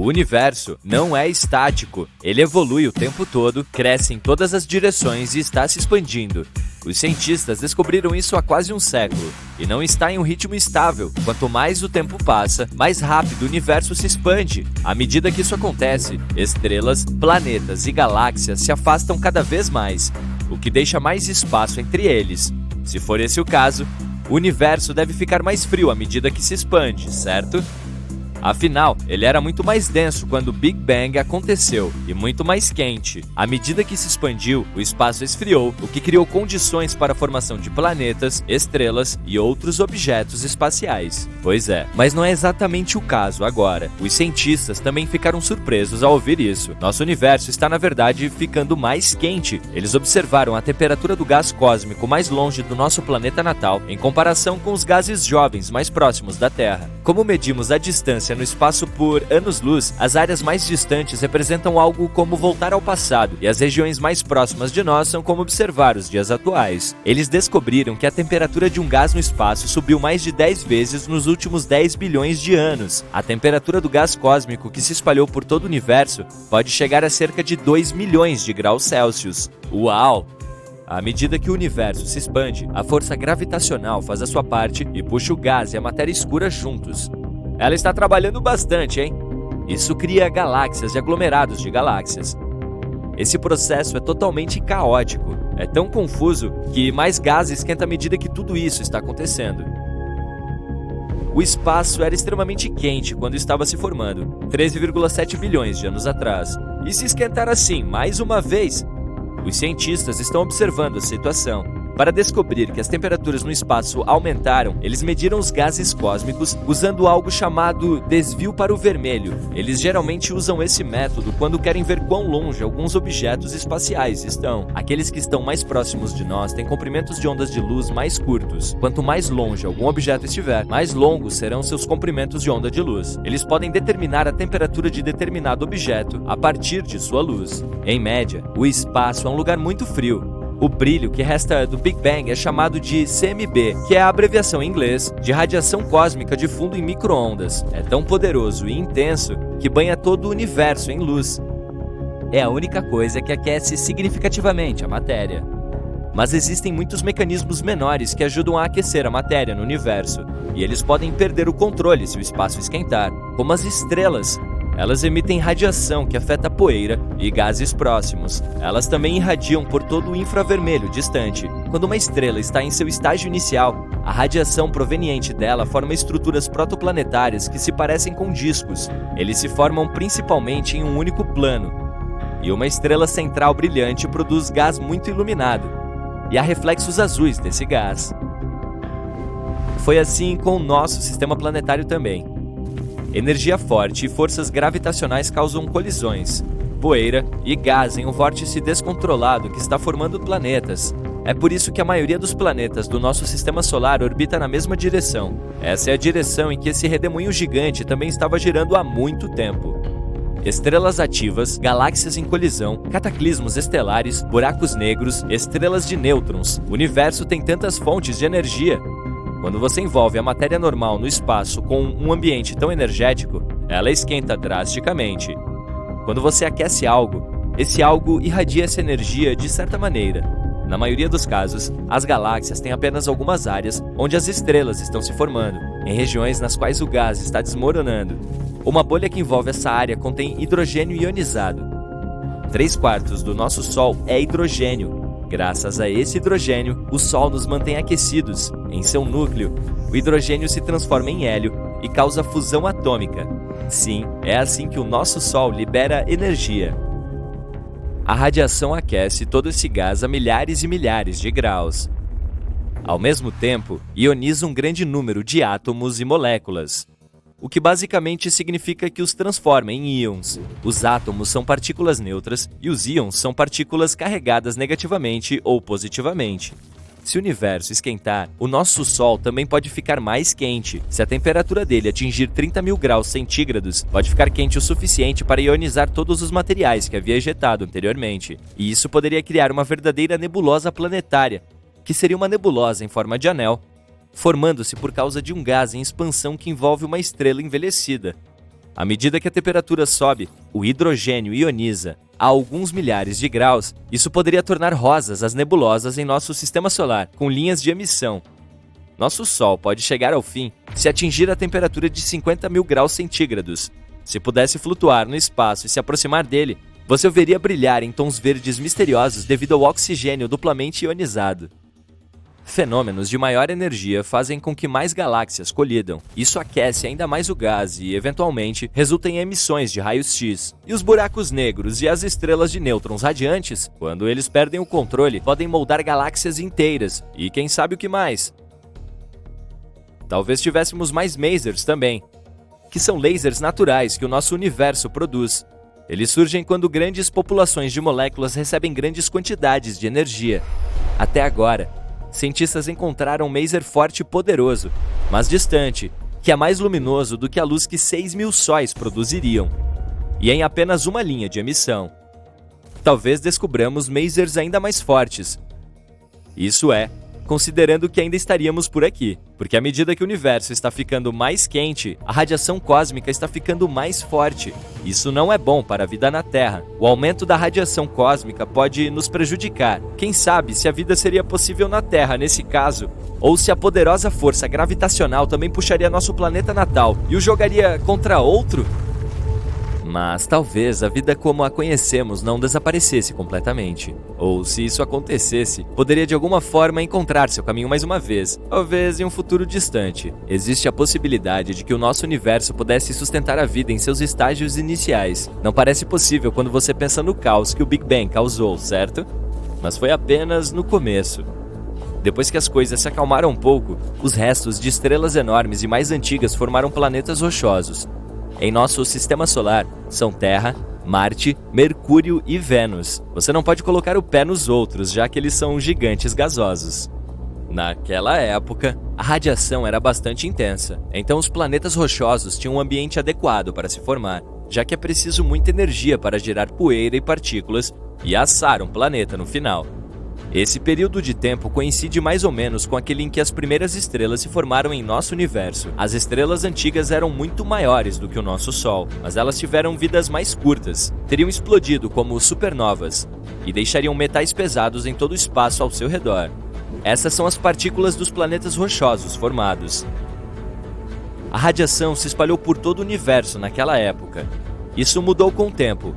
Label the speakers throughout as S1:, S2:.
S1: O universo não é estático, ele evolui o tempo todo, cresce em todas as direções e está se expandindo. Os cientistas descobriram isso há quase um século, e não está em um ritmo estável. Quanto mais o tempo passa, mais rápido o universo se expande. À medida que isso acontece, estrelas, planetas e galáxias se afastam cada vez mais, o que deixa mais espaço entre eles. Se for esse o caso, o universo deve ficar mais frio à medida que se expande, certo? Afinal, ele era muito mais denso quando o Big Bang aconteceu e muito mais quente. À medida que se expandiu, o espaço esfriou, o que criou condições para a formação de planetas, estrelas e outros objetos espaciais. Pois é, mas não é exatamente o caso agora. Os cientistas também ficaram surpresos ao ouvir isso. Nosso universo está, na verdade, ficando mais quente. Eles observaram a temperatura do gás cósmico mais longe do nosso planeta natal em comparação com os gases jovens mais próximos da Terra. Como medimos a distância no espaço por anos-luz, as áreas mais distantes representam algo como voltar ao passado, e as regiões mais próximas de nós são como observar os dias atuais. Eles descobriram que a temperatura de um gás no espaço subiu mais de 10 vezes nos últimos 10 bilhões de anos. A temperatura do gás cósmico que se espalhou por todo o universo pode chegar a cerca de 2 milhões de graus Celsius. Uau! À medida que o universo se expande, a força gravitacional faz a sua parte e puxa o gás e a matéria escura juntos. Ela está trabalhando bastante, hein? Isso cria galáxias e aglomerados de galáxias. Esse processo é totalmente caótico. É tão confuso que mais gás esquenta à medida que tudo isso está acontecendo. O espaço era extremamente quente quando estava se formando, 13,7 bilhões de anos atrás. E se esquentar assim, mais uma vez? Os cientistas estão observando a situação. Para descobrir que as temperaturas no espaço aumentaram, eles mediram os gases cósmicos usando algo chamado desvio para o vermelho. Eles geralmente usam esse método quando querem ver quão longe alguns objetos espaciais estão. Aqueles que estão mais próximos de nós têm comprimentos de ondas de luz mais curtos. Quanto mais longe algum objeto estiver, mais longos serão seus comprimentos de onda de luz. Eles podem determinar a temperatura de determinado objeto a partir de sua luz. Em média, o espaço é um lugar muito frio. O brilho que resta do Big Bang é chamado de CMB, que é a abreviação em inglês de radiação cósmica de fundo em micro-ondas. É tão poderoso e intenso que banha todo o universo em luz. É a única coisa que aquece significativamente a matéria. Mas existem muitos mecanismos menores que ajudam a aquecer a matéria no universo, e eles podem perder o controle se o espaço esquentar, como as estrelas. Elas emitem radiação que afeta a poeira e gases próximos. Elas também irradiam por todo o infravermelho distante. Quando uma estrela está em seu estágio inicial, a radiação proveniente dela forma estruturas protoplanetárias que se parecem com discos. Eles se formam principalmente em um único plano. E uma estrela central brilhante produz gás muito iluminado. E há reflexos azuis desse gás. Foi assim com o nosso sistema planetário também. Energia forte e forças gravitacionais causam colisões, poeira e gás em um vórtice descontrolado que está formando planetas. É por isso que a maioria dos planetas do nosso sistema solar orbita na mesma direção. Essa é a direção em que esse redemoinho gigante também estava girando há muito tempo. Estrelas ativas, galáxias em colisão, cataclismos estelares, buracos negros, estrelas de nêutrons. O universo tem tantas fontes de energia. Quando você envolve a matéria normal no espaço com um ambiente tão energético, ela esquenta drasticamente. Quando você aquece algo, esse algo irradia essa energia de certa maneira. Na maioria dos casos, as galáxias têm apenas algumas áreas onde as estrelas estão se formando, em regiões nas quais o gás está desmoronando. Uma bolha que envolve essa área contém hidrogênio ionizado. 3/4 do nosso Sol é hidrogênio. Graças a esse hidrogênio, o Sol nos mantém aquecidos. Em seu núcleo, o hidrogênio se transforma em hélio e causa fusão atômica. Sim, é assim que o nosso Sol libera energia. A radiação aquece todo esse gás a milhares e milhares de graus. Ao mesmo tempo, ioniza um grande número de átomos e moléculas, o que basicamente significa que os transforma em íons. Os átomos são partículas neutras e os íons são partículas carregadas negativamente ou positivamente. Se o universo esquentar, o nosso Sol também pode ficar mais quente. Se a temperatura dele atingir 30 mil graus centígrados, pode ficar quente o suficiente para ionizar todos os materiais que havia ejetado anteriormente. E isso poderia criar uma verdadeira nebulosa planetária, que seria uma nebulosa em forma de anel, formando-se por causa de um gás em expansão que envolve uma estrela envelhecida. À medida que a temperatura sobe, o hidrogênio ioniza a alguns milhares de graus. Isso poderia tornar rosas as nebulosas em nosso sistema solar, com linhas de emissão. Nosso Sol pode chegar ao fim se atingir a temperatura de 50 mil graus centígrados. Se pudesse flutuar no espaço e se aproximar dele, você o veria brilhar em tons verdes misteriosos devido ao oxigênio duplamente ionizado. Fenômenos de maior energia fazem com que mais galáxias colidam. Isso aquece ainda mais o gás e, eventualmente, resulta em emissões de raios X. E os buracos negros e as estrelas de nêutrons radiantes, quando eles perdem o controle, podem moldar galáxias inteiras. E quem sabe o que mais? Talvez tivéssemos mais masers também, que são lasers naturais que o nosso universo produz. Eles surgem quando grandes populações de moléculas recebem grandes quantidades de energia. Até agora, cientistas encontraram um maser forte e poderoso, mas distante, que é mais luminoso do que a luz que 6.000 sóis produziriam, e em apenas uma linha de emissão. Talvez descobramos masers ainda mais fortes. Isso é, considerando que ainda estaríamos por aqui, porque à medida que o universo está ficando mais quente, a radiação cósmica está ficando mais forte. Isso não é bom para a vida na Terra. O aumento da radiação cósmica pode nos prejudicar. Quem sabe se a vida seria possível na Terra nesse caso, ou se a poderosa força gravitacional também puxaria nosso planeta natal e o jogaria contra outro? Mas talvez a vida como a conhecemos não desaparecesse completamente. Ou se isso acontecesse, poderia de alguma forma encontrar seu caminho mais uma vez, talvez em um futuro distante. Existe a possibilidade de que o nosso universo pudesse sustentar a vida em seus estágios iniciais. Não parece possível quando você pensa no caos que o Big Bang causou, certo? Mas foi apenas no começo. Depois que as coisas se acalmaram um pouco, os restos de estrelas enormes e mais antigas formaram planetas rochosos. Em nosso sistema solar, são Terra, Marte, Mercúrio e Vênus. Você não pode colocar o pé nos outros, já que eles são gigantes gasosos. Naquela época, a radiação era bastante intensa, então os planetas rochosos tinham um ambiente adequado para se formar, já que é preciso muita energia para gerar poeira e partículas e assar um planeta no final. Esse período de tempo coincide mais ou menos com aquele em que as primeiras estrelas se formaram em nosso universo. As estrelas antigas eram muito maiores do que o nosso Sol, mas elas tiveram vidas mais curtas, teriam explodido como supernovas e deixariam metais pesados em todo o espaço ao seu redor. Essas são as partículas dos planetas rochosos formados. A radiação se espalhou por todo o universo naquela época. Isso mudou com o tempo.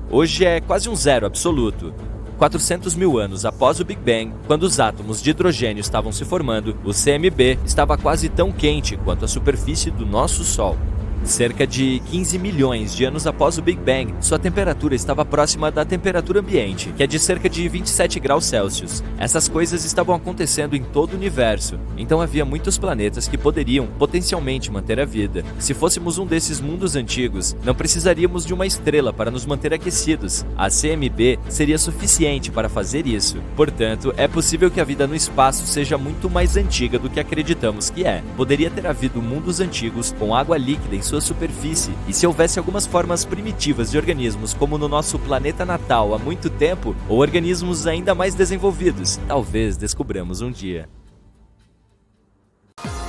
S1: Hoje é quase um zero absoluto. 400 mil anos após o Big Bang, quando os átomos de hidrogênio estavam se formando, o CMB estava quase tão quente quanto a superfície do nosso Sol. Cerca de 15 milhões de anos após o Big Bang, sua temperatura estava próxima da temperatura ambiente, que é de cerca de 27 graus Celsius. Essas coisas estavam acontecendo em todo o universo, então havia muitos planetas que poderiam potencialmente manter a vida. Se fôssemos um desses mundos antigos, não precisaríamos de uma estrela para nos manter aquecidos. A CMB seria suficiente para fazer isso. Portanto, é possível que a vida no espaço seja muito mais antiga do que acreditamos que é. Poderia ter havido mundos antigos com água líquida em sua superfície, e se houvesse algumas formas primitivas de organismos como no nosso planeta natal há muito tempo, ou organismos ainda mais desenvolvidos, talvez descobramos um dia.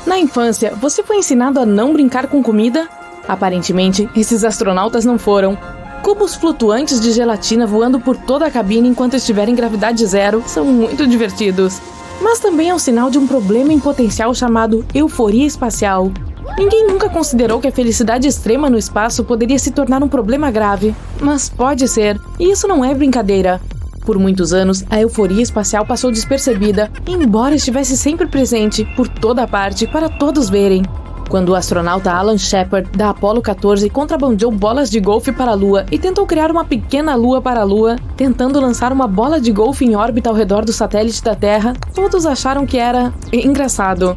S2: Na infância, você foi ensinado a não brincar com comida? Aparentemente, esses astronautas não foram. Cubos flutuantes de gelatina voando por toda a cabine enquanto estiver em gravidade zero são muito divertidos. Mas também é um sinal de um problema em potencial chamado euforia espacial. Ninguém nunca considerou que a felicidade extrema no espaço poderia se tornar um problema grave, mas pode ser, e isso não é brincadeira. Por muitos anos, a euforia espacial passou despercebida, embora estivesse sempre presente, por toda parte, para todos verem. Quando o astronauta Alan Shepard, da Apollo 14, contrabandeou bolas de golfe para a Lua e tentou criar uma pequena Lua para a Lua, tentando lançar uma bola de golfe em órbita ao redor do satélite da Terra, todos acharam que era engraçado.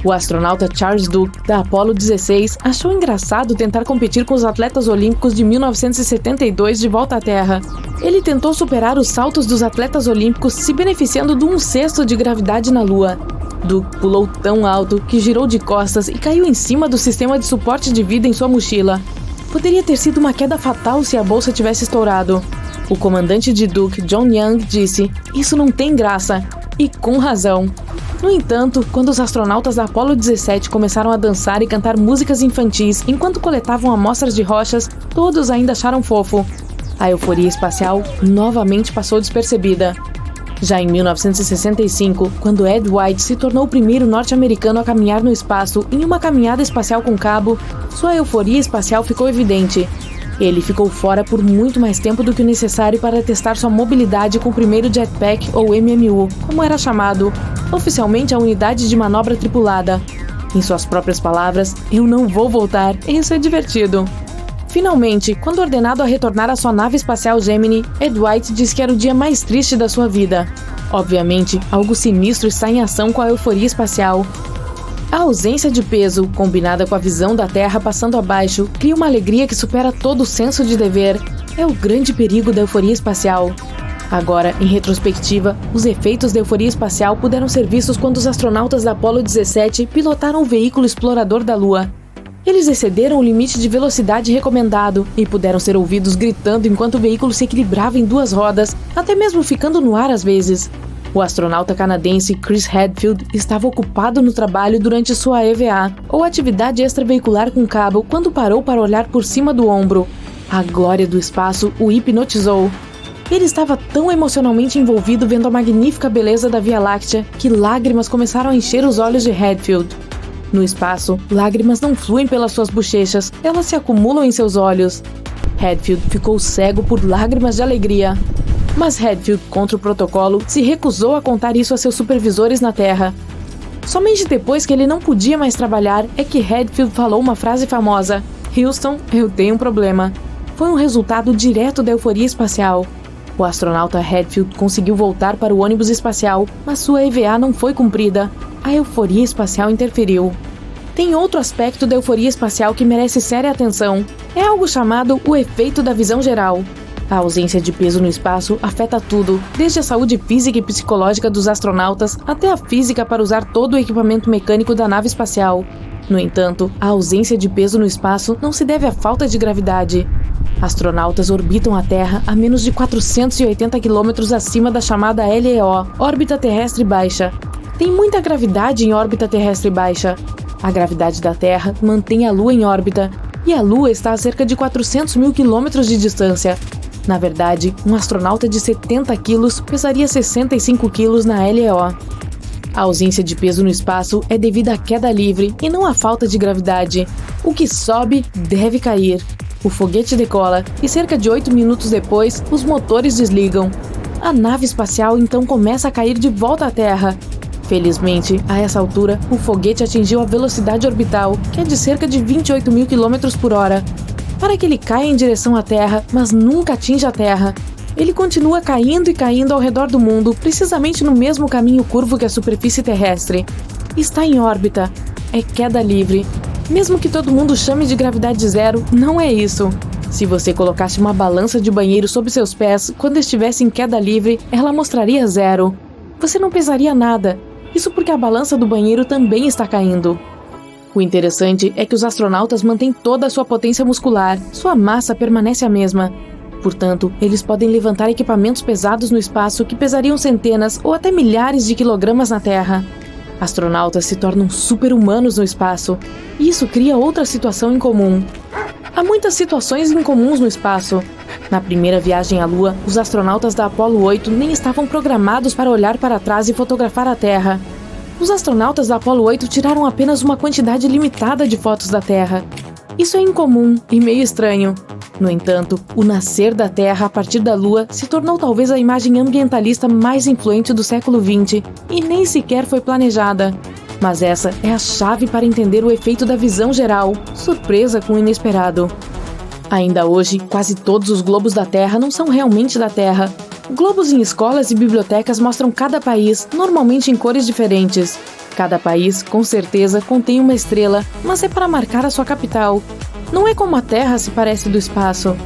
S2: O astronauta Charles Duke, da Apollo 16, achou engraçado tentar competir com os atletas olímpicos de 1972 de volta à Terra. Ele tentou superar os saltos dos atletas olímpicos se beneficiando de 1/6 de gravidade na Lua. Duke pulou tão alto que girou de costas e caiu em cima do sistema de suporte de vida em sua mochila. Poderia ter sido uma queda fatal se a bolsa tivesse estourado. O comandante de Duke, John Young, disse: "Isso não tem graça." E com razão. No entanto, quando os astronautas da Apollo 17 começaram a dançar e cantar músicas infantis enquanto coletavam amostras de rochas, todos ainda acharam fofo. A euforia espacial novamente passou despercebida. Já em 1965, quando Ed White se tornou o primeiro norte-americano a caminhar no espaço em uma caminhada espacial com cabo, sua euforia espacial ficou evidente. Ele ficou fora por muito mais tempo do que o necessário para testar sua mobilidade com o primeiro jetpack, ou MMU, como era chamado, oficialmente a unidade de manobra tripulada. Em suas próprias palavras, "Eu não vou voltar, isso é divertido." Finalmente, quando ordenado a retornar à sua nave espacial Gemini, Ed White disse que era o dia mais triste da sua vida. Obviamente, algo sinistro está em ação com a euforia espacial. A ausência de peso, combinada com a visão da Terra passando abaixo, cria uma alegria que supera todo o senso de dever. É o grande perigo da euforia espacial. Agora, em retrospectiva, os efeitos da euforia espacial puderam ser vistos quando os astronautas da Apollo 17 pilotaram o veículo explorador da Lua. Eles excederam o limite de velocidade recomendado e puderam ser ouvidos gritando enquanto o veículo se equilibrava em duas rodas, até mesmo ficando no ar às vezes. O astronauta canadense Chris Hadfield estava ocupado no trabalho durante sua EVA, ou atividade extraveicular com cabo, quando parou para olhar por cima do ombro. A glória do espaço o hipnotizou. Ele estava tão emocionalmente envolvido vendo a magnífica beleza da Via Láctea que lágrimas começaram a encher os olhos de Hadfield. No espaço, lágrimas não fluem pelas suas bochechas, elas se acumulam em seus olhos. Hadfield ficou cego por lágrimas de alegria. Mas Hadfield, contra o protocolo, se recusou a contar isso a seus supervisores na Terra. Somente depois que ele não podia mais trabalhar é que Hadfield falou uma frase famosa: "Houston, eu tenho um problema." Foi um resultado direto da euforia espacial. O astronauta Hadfield conseguiu voltar para o ônibus espacial, mas sua EVA não foi cumprida. A euforia espacial interferiu. Tem outro aspecto da euforia espacial que merece séria atenção. É algo chamado o efeito da visão geral. A ausência de peso no espaço afeta tudo, desde a saúde física e psicológica dos astronautas até a física para usar todo o equipamento mecânico da nave espacial. No entanto, a ausência de peso no espaço não se deve à falta de gravidade. Astronautas orbitam a Terra a menos de 480 km acima da chamada LEO, órbita terrestre baixa. Tem muita gravidade em órbita terrestre baixa. A gravidade da Terra mantém a Lua em órbita, e a Lua está a cerca de 400 mil quilômetros de distância. Na verdade, um astronauta de 70 quilos pesaria 65 quilos na LEO. A ausência de peso no espaço é devida à queda livre e não à falta de gravidade. O que sobe deve cair. O foguete decola e cerca de 8 minutos depois, os motores desligam. A nave espacial então começa a cair de volta à Terra. Felizmente, a essa altura, o foguete atingiu a velocidade orbital, que é de cerca de 28 mil km por hora. Para que ele caia em direção à Terra, mas nunca atinja a Terra, ele continua caindo e caindo ao redor do mundo, precisamente no mesmo caminho curvo que a superfície terrestre. Está em órbita. É queda livre. Mesmo que todo mundo chame de gravidade zero, não é isso. Se você colocasse uma balança de banheiro sob seus pés, quando estivesse em queda livre, ela mostraria zero. Você não pesaria nada. Isso porque a balança do banheiro também está caindo. O interessante é que os astronautas mantêm toda a sua potência muscular, sua massa permanece a mesma. Portanto, eles podem levantar equipamentos pesados no espaço que pesariam centenas ou até milhares de quilogramas na Terra. Astronautas se tornam super-humanos no espaço, e isso cria outra situação incomum. Há muitas situações incomuns no espaço. Na primeira viagem à Lua, os astronautas da Apollo 8 nem estavam programados para olhar para trás e fotografar a Terra. Os astronautas da Apollo 8 tiraram apenas uma quantidade limitada de fotos da Terra. Isso é incomum e meio estranho. No entanto, o nascer da Terra a partir da Lua se tornou talvez a imagem ambientalista mais influente do século XX e nem sequer foi planejada. Mas essa é a chave para entender o efeito da visão geral, surpresa com o inesperado. Ainda hoje, quase todos os globos da Terra não são realmente da Terra. Globos em escolas e bibliotecas mostram cada país, normalmente em cores diferentes. Cada país, com certeza, contém uma estrela, mas é para marcar a sua capital. Não é como a Terra se parece do espaço.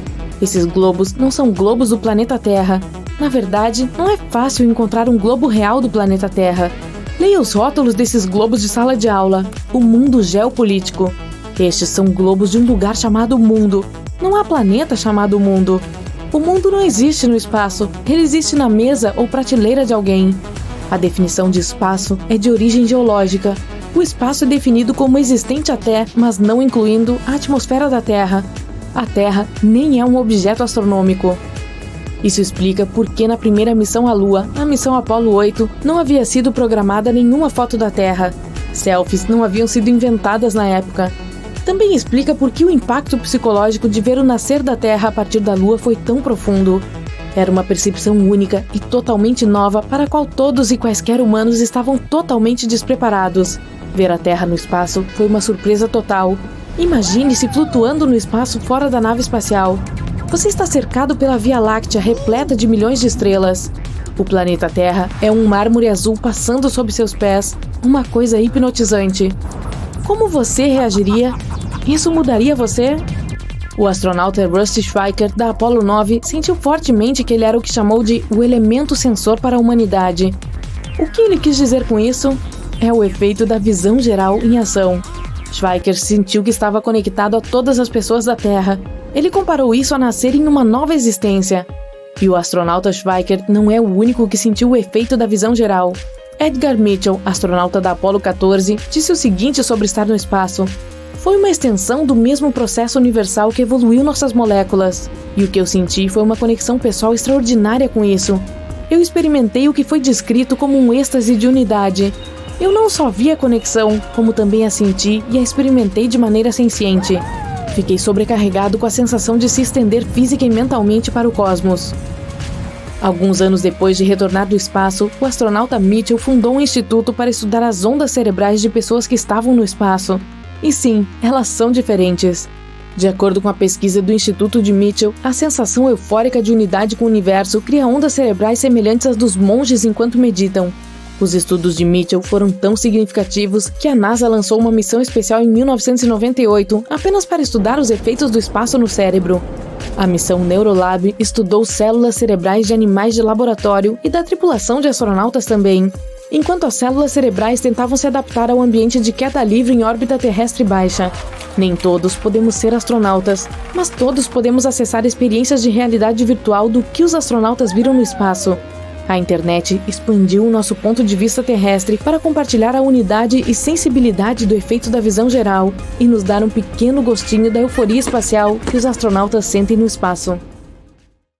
S2: Esses globos não são globos do planeta Terra. Na verdade, não é fácil encontrar um globo real do planeta Terra. Leia os rótulos desses globos de sala de aula. O mundo geopolítico. Estes são globos de um lugar chamado Mundo. Não há planeta chamado Mundo. O mundo não existe no espaço. Ele existe na mesa ou prateleira de alguém. A definição de espaço é de origem geológica. O espaço é definido como existente até, mas não incluindo a atmosfera da Terra. A Terra nem é um objeto astronômico. Isso explica por que na primeira missão à Lua, a missão Apollo 8, não havia sido programada nenhuma foto da Terra. Selfies não haviam sido inventadas na época. Também explica por que o impacto psicológico de ver o nascer da Terra a partir da Lua foi tão profundo. Era uma percepção única e totalmente nova para a qual todos e quaisquer humanos estavam totalmente despreparados. Ver a Terra no espaço foi uma surpresa total. Imagine-se flutuando no espaço fora da nave espacial. Você está cercado pela Via Láctea repleta de milhões de estrelas. O planeta Terra é um mármore azul passando sob seus pés, uma coisa hipnotizante. Como você reagiria? Isso mudaria você? O astronauta Rusty Schweiker, da Apollo 9, sentiu fortemente que ele era o que chamou de o elemento sensor para a humanidade. O que ele quis dizer com isso? É o efeito da visão geral em ação. Schweiker sentiu que estava conectado a todas as pessoas da Terra. Ele comparou isso a nascer em uma nova existência. E o astronauta Schweiker não é o único que sentiu o efeito da visão geral. Edgar Mitchell, astronauta da Apollo 14, disse o seguinte sobre estar no espaço: "Foi uma extensão do mesmo processo universal que evoluiu nossas moléculas. E o que eu senti foi uma conexão pessoal extraordinária com isso. Eu experimentei o que foi descrito como um êxtase de unidade. Eu não só vi a conexão, como também a senti e a experimentei de maneira senciente. Fiquei sobrecarregado com a sensação de se estender física e mentalmente para o cosmos." Alguns anos depois de retornar do espaço, o astronauta Mitchell fundou um instituto para estudar as ondas cerebrais de pessoas que estavam no espaço. E sim, elas são diferentes. De acordo com a pesquisa do Instituto de Mitchell, a sensação eufórica de unidade com o universo cria ondas cerebrais semelhantes às dos monges enquanto meditam. Os estudos de Mitchell foram tão significativos que a NASA lançou uma missão especial em 1998 apenas para estudar os efeitos do espaço no cérebro. A missão Neurolab estudou células cerebrais de animais de laboratório e da tripulação de astronautas também, enquanto as células cerebrais tentavam se adaptar ao ambiente de queda livre em órbita terrestre baixa. Nem todos podemos ser astronautas, mas todos podemos acessar experiências de realidade virtual do que os astronautas viram no espaço. A internet expandiu o nosso ponto de vista terrestre para compartilhar a unidade e sensibilidade do efeito da visão geral e nos dar um pequeno gostinho da euforia espacial que os astronautas sentem no espaço.